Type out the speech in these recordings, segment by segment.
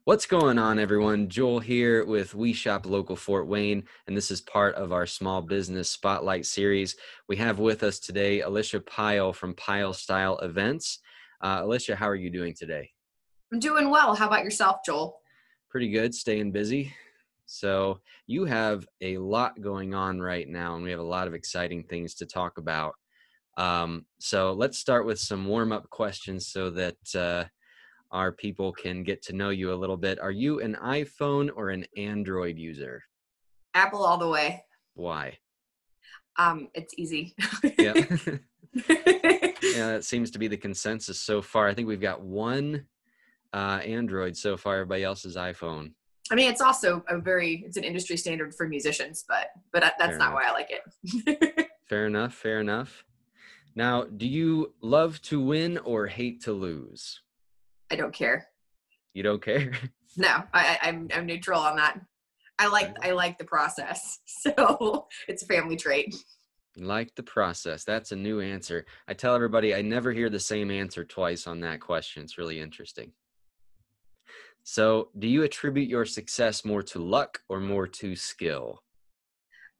What's going on, everyone? Joel here with We Shop Local Fort Wayne, and this is part of our Small Business Spotlight series. We have with us today Alicia Pyle from PyleStyle Events. Alicia, how are you doing today? I'm doing well. How about yourself, Joel? Pretty good, staying busy. So you have a lot going on right now, and we have a lot of exciting things to talk about. So let's start with some warm-up questions so that our people can get to know you a little bit. Are you an iPhone or an Android user? Apple all the way. Why? It's easy. Yeah. Yeah, that seems to be the consensus so far. I think we've got one Android so far. Everybody else is iPhone. I mean, it's also it's an industry standard for musicians, but that's not why I like it. Fair enough. Fair enough. Now, do you love to win or hate to lose? I don't care. You don't care? No, I'm neutral on that. I like the process. So it's a family trait. Like the process. That's a new answer. I tell everybody I never hear the same answer twice on that question. It's really interesting. So, do you attribute your success more to luck or more to skill?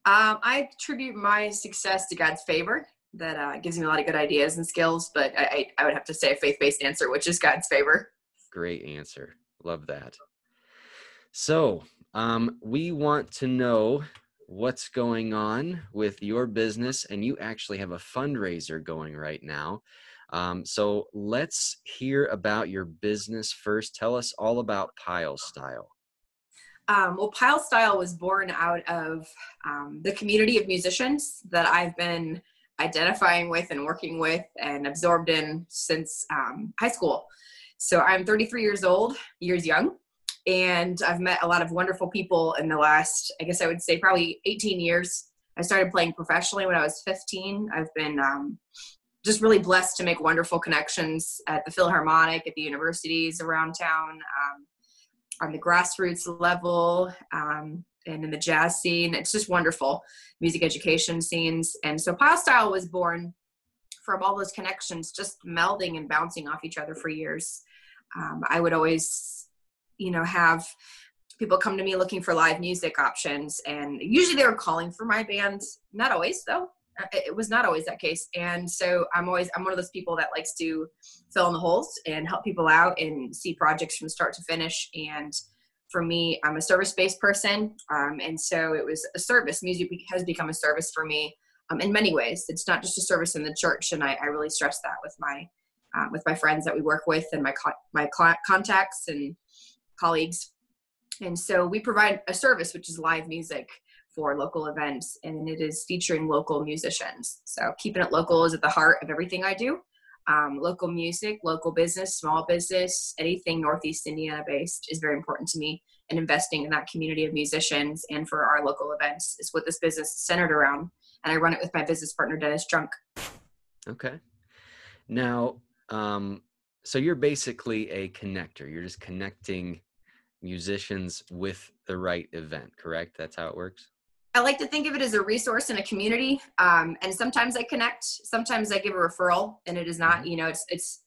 I attribute my success to God's favor. That gives me a lot of good ideas and skills, but I would have to say a faith-based answer, which is God's favor. Great answer. Love that. So, we want to know what's going on with your business, and you actually have a fundraiser going right now. So let's hear about your business first. Tell us all about PyleStyle. Well, PyleStyle was born out of the community of musicians that I've been identifying with and working with and absorbed in since high school. So I'm 33 years old, years young, and I've met a lot of wonderful people in the last, I guess I would say probably 18 years. I started playing professionally when I was 15. I've been just really blessed to make wonderful connections at the Philharmonic, at the universities around town, on the grassroots level, and in the jazz scene. It's just wonderful music education scenes. And so PyleStyle was born from all those connections, just melding and bouncing off each other for years. I would always, have people come to me looking for live music options. And usually they were calling for my band. Not always, though. It was not always that case. And so I'm one of those people that likes to fill in the holes and help people out and see projects from start to finish. And for me, I'm a service-based person. And so it was a service. Music has become a service for me in many ways. It's not just a service in the church. And I really stress that with my friends that we work with and my contacts and colleagues. And so we provide a service, which is live music for local events, and it is featuring local musicians. So keeping it local is at the heart of everything I do. Local music, local business, small business, anything Northeast Indiana based is very important to me, and investing in that community of musicians and for our local events is what this business is centered around. And I run it with my business partner, Dennis Drunk. Okay. Now, so you're basically a connector. You're just connecting musicians with the right event, correct? That's how it works? I like to think of it as a resource in a community. And sometimes I connect, sometimes I give a referral, and it is not,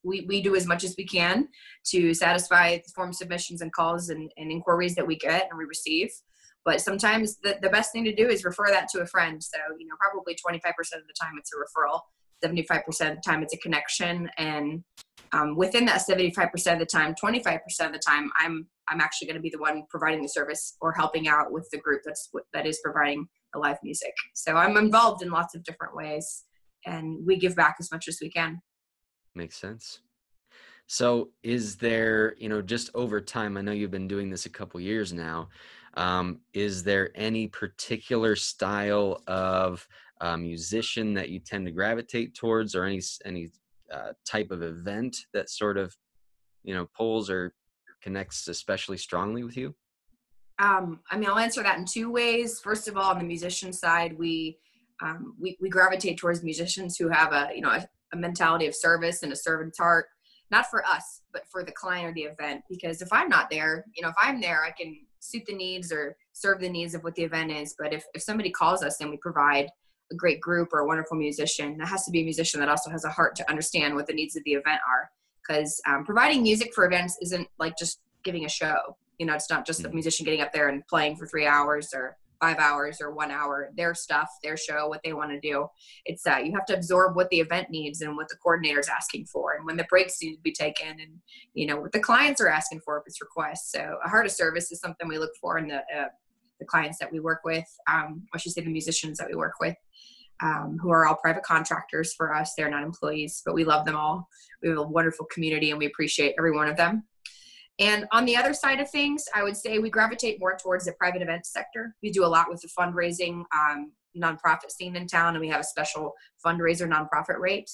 we do as much as we can to satisfy the form submissions and calls and inquiries that we get and we receive. But sometimes the best thing to do is refer that to a friend. So, probably 25% of the time it's a referral, 75% of the time it's a connection. And within that 75% of the time, 25% of the time, I'm actually going to be the one providing the service or helping out with the group that is providing the live music. So I'm involved in lots of different ways, and we give back as much as we can. Makes sense. So is there, just over time, I know you've been doing this a couple years now, is there any particular style of musician that you tend to gravitate towards, or any type of event that sort of, pulls or connects especially strongly with you? I'll answer that in two ways. First of all, on the musician side, we gravitate towards musicians who have a mentality of service and a servant's heart, not for us, but for the client or the event. Because if I'm not there, if I'm there, I can suit the needs or serve the needs of what the event is. But if somebody calls us and we provide a great group or a wonderful musician, that has to be a musician that also has a heart to understand what the needs of the event are. Because providing music for events isn't like just giving a show. You know, it's not just the musician getting up there and playing for 3 hours or 5 hours or 1 hour, their stuff, their show, what they want to do. It's you have to absorb what the event needs and what the coordinator's asking for, and when the breaks need to be taken, and, you know, what the clients are asking for if it's requests. So a heart of service is something we look for in the clients that we work with, I should say the musicians that we work with, who are all private contractors for us. They're not employees, but we love them all. We have a wonderful community and we appreciate every one of them. And on the other side of things, I would say we gravitate more towards the private events sector. We do a lot with the fundraising nonprofit scene in town, and we have a special fundraiser nonprofit rate.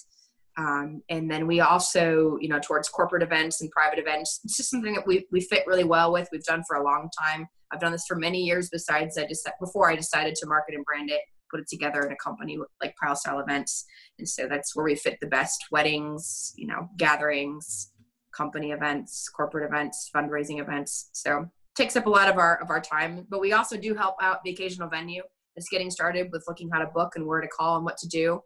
And then we also, you know, towards corporate events and private events. It's just something that we fit really well with. We've done for a long time. I've done this for many years before I decided to market and brand it, put it together in a company like PyleStyle Events. And so that's where we fit the best: weddings, you know, gatherings, company events, corporate events, fundraising events. So it takes up a lot of our time, but we also do help out the occasional venue that's getting started with looking how to book and where to call and what to do.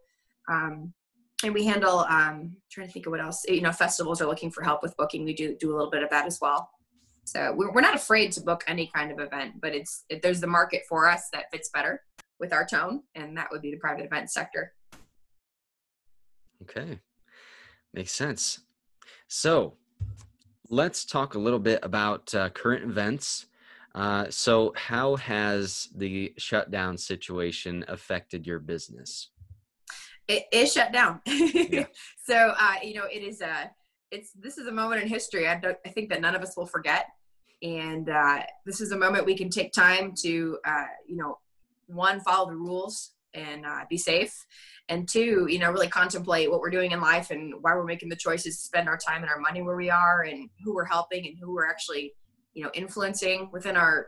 And we handle, trying to think of what else, you know, festivals are looking for help with booking. We do a little bit of that as well. So we're not afraid to book any kind of event, but there's the market for us that fits better with our tone, and that would be the private event sector. Okay. Makes sense. So let's talk a little bit about current events. So how has the shutdown situation affected your business? It is shut down. Yeah. So, you know, this is a moment in history I think that none of us will forget. And this is a moment we can take time to, you know, one, follow the rules and be safe. And two, you know, really contemplate what we're doing in life and why we're making the choices to spend our time and our money where we are, and who we're helping and who we're actually, you know, influencing within our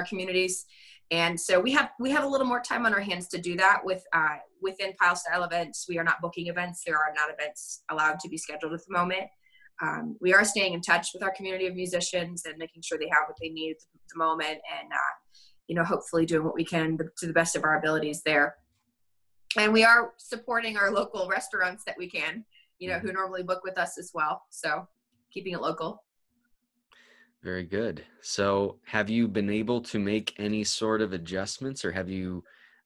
communities. And so we have a little more time on our hands to do that within PyleStyle Events. We are not booking events. There are not events allowed to be scheduled at the moment. We are staying in touch with our community of musicians and making sure they have what they need at the moment, and you know, hopefully doing what we can to the best of our abilities there. And we are supporting our local restaurants that we can, you know, who normally book with us as well. So keeping it local. Very good. So have you been able to make any sort of adjustments, or have you,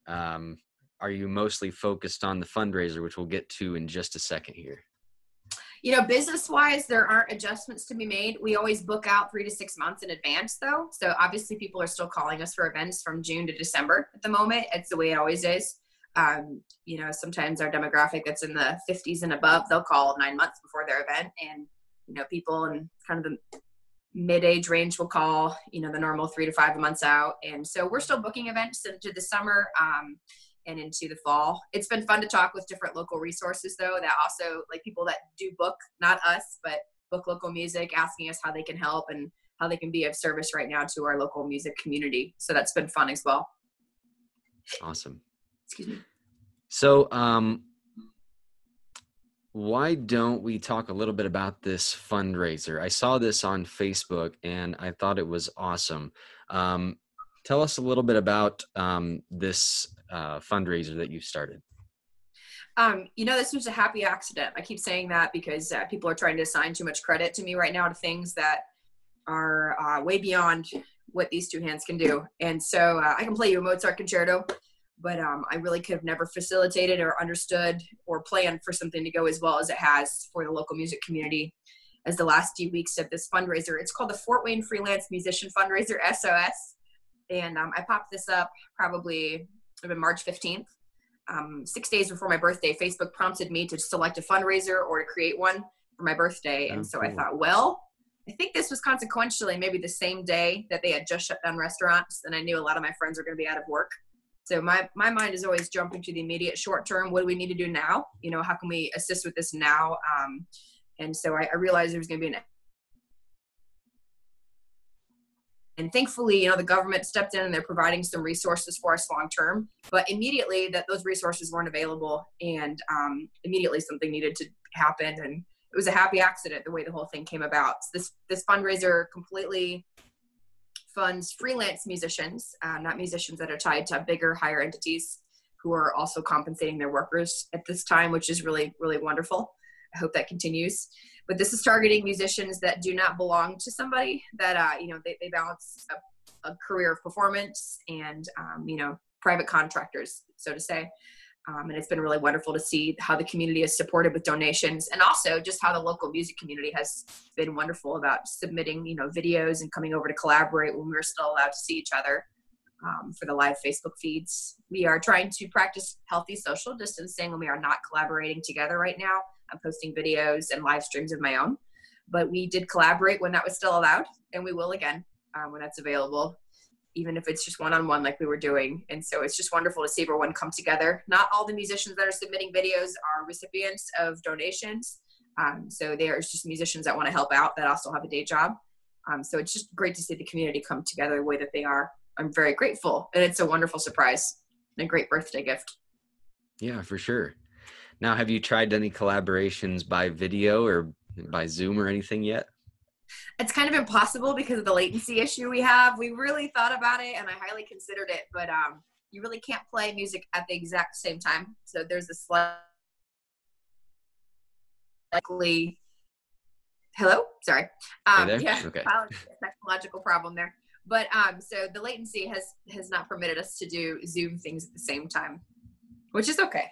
are you mostly focused on the fundraiser, which we'll get to in just a second here? You know, business-wise, there aren't adjustments to be made. We always book out 3 to 6 months in advance, though. So obviously people are still calling us for events from June to December at the moment. It's the way it always is. You know, sometimes our demographic that's in the 50s and above, they'll call 9 months before their event. And, you know, people in kind of the mid-age range will call, you know, the normal 3 to 5 months out. And so we're still booking events into the summer and into the fall. It's been fun to talk with different local resources, though, that also, like, people that do book, not us, but book local music, asking us how they can help and how they can be of service right now to our local music community. So that's been fun as well. Awesome. Excuse me. So why don't we talk a little bit about this fundraiser? I saw this on Facebook and I thought it was awesome. Tell us a little bit about this fundraiser that you started. You know, this was a happy accident. I keep saying that because people are trying to assign too much credit to me right now to things that are way beyond what these two hands can do. And so I can play you a Mozart concerto, but I really could have never facilitated or understood or planned for something to go as well as it has for the local music community as the last few weeks of this fundraiser. It's called the Fort Wayne Freelance Musician Fundraiser, SOS. And I popped this up probably March 15th. 6 days before my birthday. Facebook prompted me to select a fundraiser or to create one for my birthday. And so cool. I thought, well, I think this was consequentially maybe the same day that they had just shut down restaurants, and I knew a lot of my friends were going to be out of work. So my mind is always jumping to the immediate short term. What do we need to do now? You know, how can we assist with this now? And so I realized there was going to be and thankfully, you know, the government stepped in and they're providing some resources for us long term. But immediately that those resources weren't available, and immediately something needed to happen. And it was a happy accident the way the whole thing came about. So this fundraiser completely funds freelance musicians, not musicians that are tied to bigger, higher entities who are also compensating their workers at this time, which is really, really wonderful. I hope that continues. But this is targeting musicians that do not belong to somebody, that, they balance a career of performance and, private contractors, so to say. And it's been really wonderful to see how the community is supported with donations, and also just how the local music community has been wonderful about submitting, videos and coming over to collaborate when we're still allowed to see each other, for the live Facebook feeds. We are trying to practice healthy social distancing, and we are not collaborating together right now. I'm posting videos and live streams of my own, but we did collaborate when that was still allowed, and we will again when that's available, even if it's just one-on-one like we were doing. And so it's just wonderful to see everyone come together. Not all the musicians that are submitting videos are recipients of donations. So there's just musicians that want to help out that also have a day job. So it's just great to see the community come together the way that they are. I'm very grateful, and it's a wonderful surprise and a great birthday gift. Yeah, for sure. Now, have you tried any collaborations by video or by Zoom or anything yet? It's kind of impossible because of the latency issue we have. We really thought about it, and I highly considered it, but you really can't play music at the exact same time. So there's a likely, hello? Sorry. There? Yeah, Okay. technological problem there. But so the latency has not permitted us to do Zoom things at the same time, which is okay.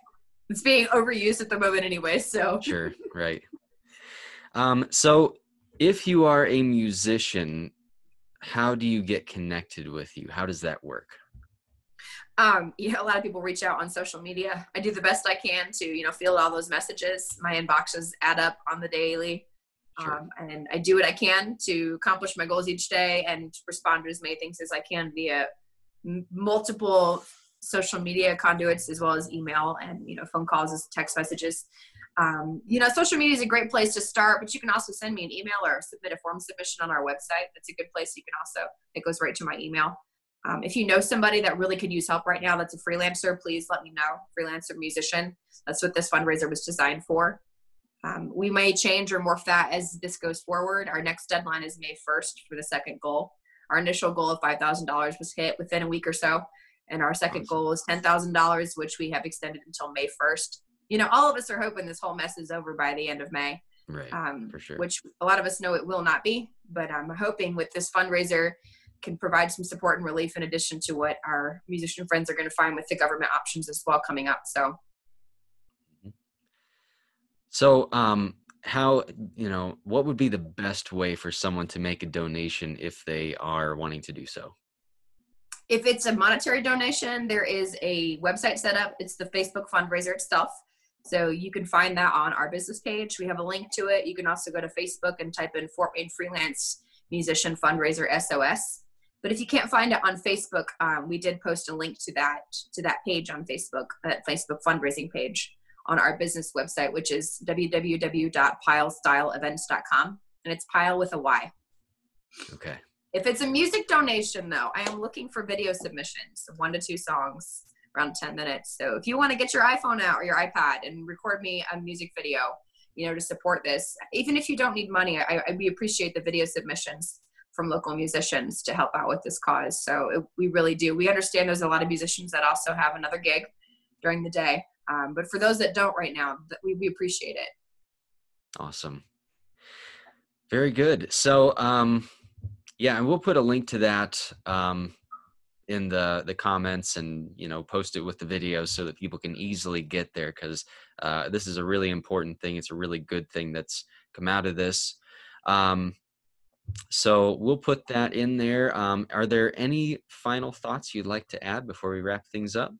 It's being overused at the moment anyway, so. Sure, right. So if you are a musician, how do you get connected with you? How does that work? A lot of people reach out on social media. I do the best I can to, field all those messages. My inboxes add up on the daily. Sure. And I do what I can to accomplish my goals each day and respond to as many things as I can via multiple social media conduits, as well as email and, phone calls, text messages. Social media is a great place to start, but you can also send me an email or submit a form submission on our website. That's a good place. You can also, it goes right to my email. If you know somebody that really could use help right now, that's a freelancer, please let me know. Freelancer musician. That's what this fundraiser was designed for. We may change or morph that as this goes forward. Our next deadline is May 1st for the second goal. Our initial goal of $5,000 was hit within a week or so. And our second goal is $10,000, which we have extended until May 1st. All of us are hoping this whole mess is over by the end of May. Right, for sure. Which a lot of us know it will not be. But I'm hoping with this fundraiser can provide some support and relief in addition to what our musician friends are going to find with the government options as well coming up. So what would be the best way for someone to make a donation if they are wanting to do so? If it's a monetary donation, there is a website set up. It's the Facebook fundraiser itself. So you can find that on our business page. We have a link to it. You can also go to Facebook and type in Fort Wayne Freelance Musician Fundraiser SOS. But if you can't find it on Facebook, we did post a link to that page on Facebook, that Facebook fundraising page on our business website, which is www.PyleStyleEvents.com. And it's Pyle with a Y. Okay. If it's a music donation, though, I am looking for video submissions, 1 to 2 songs, around 10 minutes. So if you want to get your iPhone out or your iPad and record me a music video, to support this, even if you don't need money, we appreciate the video submissions from local musicians to help out with this cause. So we really do. We understand there's a lot of musicians that also have another gig during the day. But for those that don't right now, we appreciate it. Awesome. Very good. So, yeah, and we'll put a link to that in the comments and, post it with the video so that people can easily get there, because this is a really important thing. It's a really good thing that's come out of this. So we'll put that in there. Are there any final thoughts you'd like to add before we wrap things up?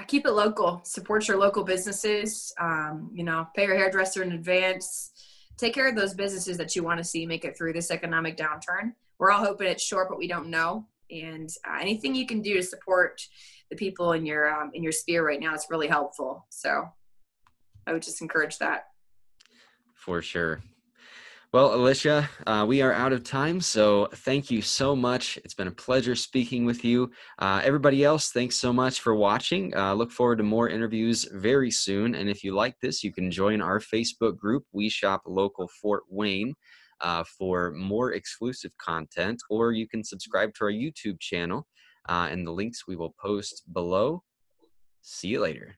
Keep it local. Support your local businesses. Pay your hairdresser in advance. Take care of those businesses that you want to see make it through this economic downturn. We're all hoping it's short, but we don't know. And anything you can do to support the people in your sphere right now is really helpful. So I would just encourage that. For sure. Well, Alicia, we are out of time, so thank you so much. It's been a pleasure speaking with you. Everybody else, thanks so much for watching. Look forward to more interviews very soon. And if you like this, you can join our Facebook group, We Shop Local Fort Wayne, for more exclusive content, or you can subscribe to our YouTube channel, and the links we will post below. See you later.